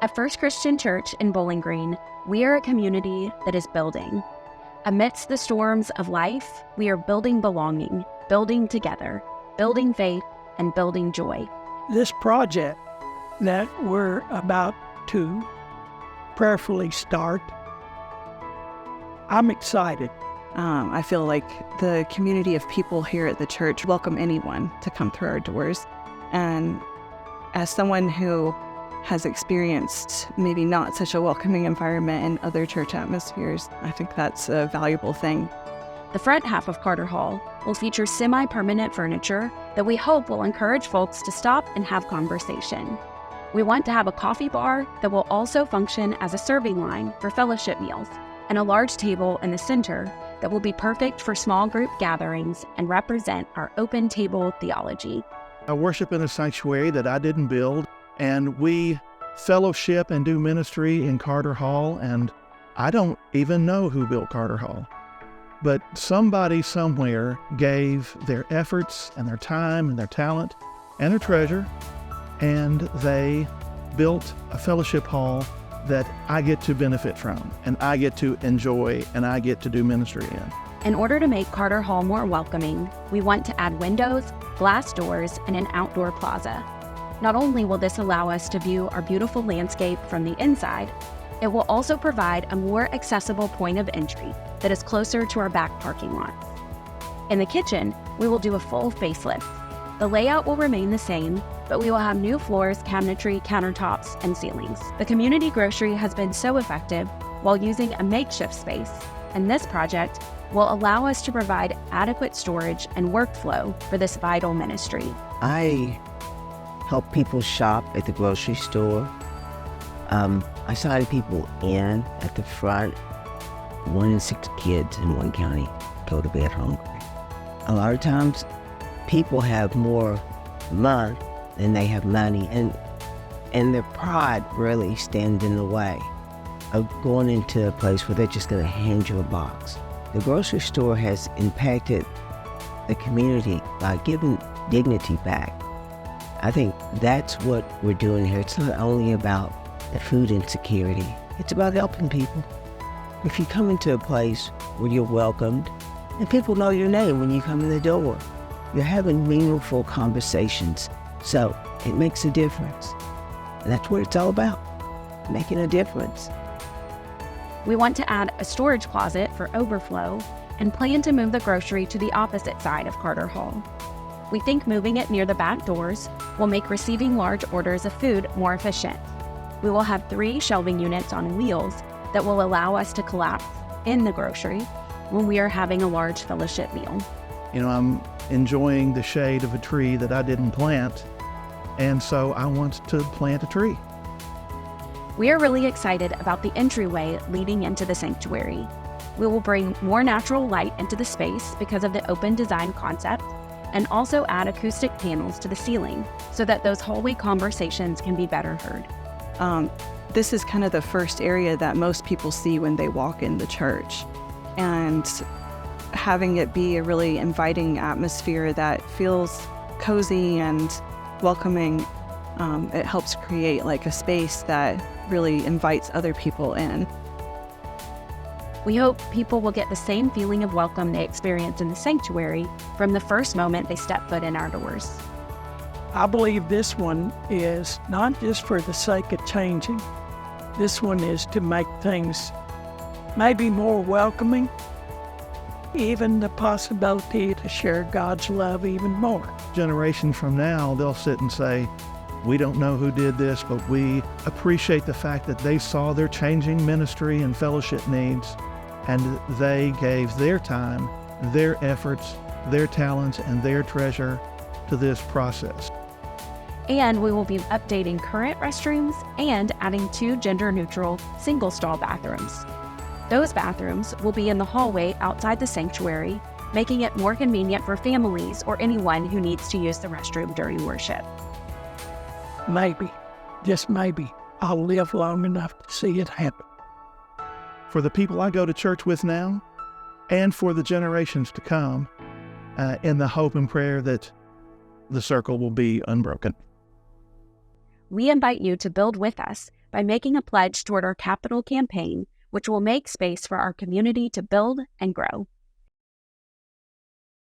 At First Christian Church in Bowling Green, we are a community that is building. Amidst the storms of life, we are building belonging, building together, building faith, and building joy. This project that we're about to prayerfully start, I'm excited. I feel like the community of people here at the church welcome anyone to come through our doors. And as someone who has experienced maybe not such a welcoming environment in other church atmospheres, I think that's a valuable thing. The front half of Carter Hall will feature semi-permanent furniture that we hope will encourage folks to stop and have conversation. We want to have a coffee bar that will also function as a serving line for fellowship meals, and a large table in the center that will be perfect for small group gatherings and represent our open table theology. I worship in a sanctuary that I didn't build, and we fellowship and do ministry in Carter Hall, and I don't even know who built Carter Hall. But somebody somewhere gave their efforts and their time and their talent and their treasure, and they built a fellowship hall that I get to benefit from, and I get to enjoy, and I get to do ministry in. In order to make Carter Hall more welcoming, we want to add windows, glass doors, and an outdoor plaza. Not only will this allow us to view our beautiful landscape from the inside, it will also provide a more accessible point of entry that is closer to our back parking lot. In the kitchen, we will do a full facelift. The layout will remain the same, but we will have new floors, cabinetry, countertops, and ceilings. The community grocery has been so effective while using a makeshift space, and this project will allow us to provide adequate storage and workflow for this vital ministry. I help people shop at the grocery store. I signed people in at the front. 1 in 6 kids in one county go to bed hungry. A lot of times, people have more money than they have money, and their pride really stands in the way of going into a place where they're just going to hand you a box. The grocery store has impacted the community by giving dignity back. I think that's what we're doing here. It's not only about the food insecurity, it's about helping people. If you come into a place where you're welcomed and people know your name when you come in the door, you're having meaningful conversations. So it makes a difference. And that's what it's all about, making a difference. We want to add a storage closet for overflow and plan to move the grocery to the opposite side of Carter Hall. We think moving it near the back doors will make receiving large orders of food more efficient. We will have 3 shelving units on wheels that will allow us to collapse in the grocery when we are having a large fellowship meal. You know, I'm enjoying the shade of a tree that I didn't plant, and so I want to plant a tree. We are really excited about the entryway leading into the sanctuary. We will bring more natural light into the space because of the open design concept, and also add acoustic panels to the ceiling so that those hallway conversations can be better heard. This is kind of the first area that most people see when they walk in the church. And having it be a really inviting atmosphere that feels cozy and welcoming, it helps create like a space that really invites other people in. We hope people will get the same feeling of welcome they experience in the sanctuary from the first moment they step foot in our doors. I believe this one is not just for the sake of changing. This one is to make things maybe more welcoming, even the possibility to share God's love even more. Generation from now, they'll sit and say, we don't know who did this, but we appreciate the fact that they saw their changing ministry and fellowship needs, and they gave their time, their efforts, their talents, and their treasure to this process. And we will be updating current restrooms and adding 2 gender-neutral single-stall bathrooms. Those bathrooms will be in the hallway outside the sanctuary, making it more convenient for families or anyone who needs to use the restroom during worship. Maybe, just maybe, I'll live long enough to see it happen. For the people I go to church with now, and for the generations to come, in the hope and prayer that the circle will be unbroken. We invite you to build with us by making a pledge toward our capital campaign, which will make space for our community to build and grow.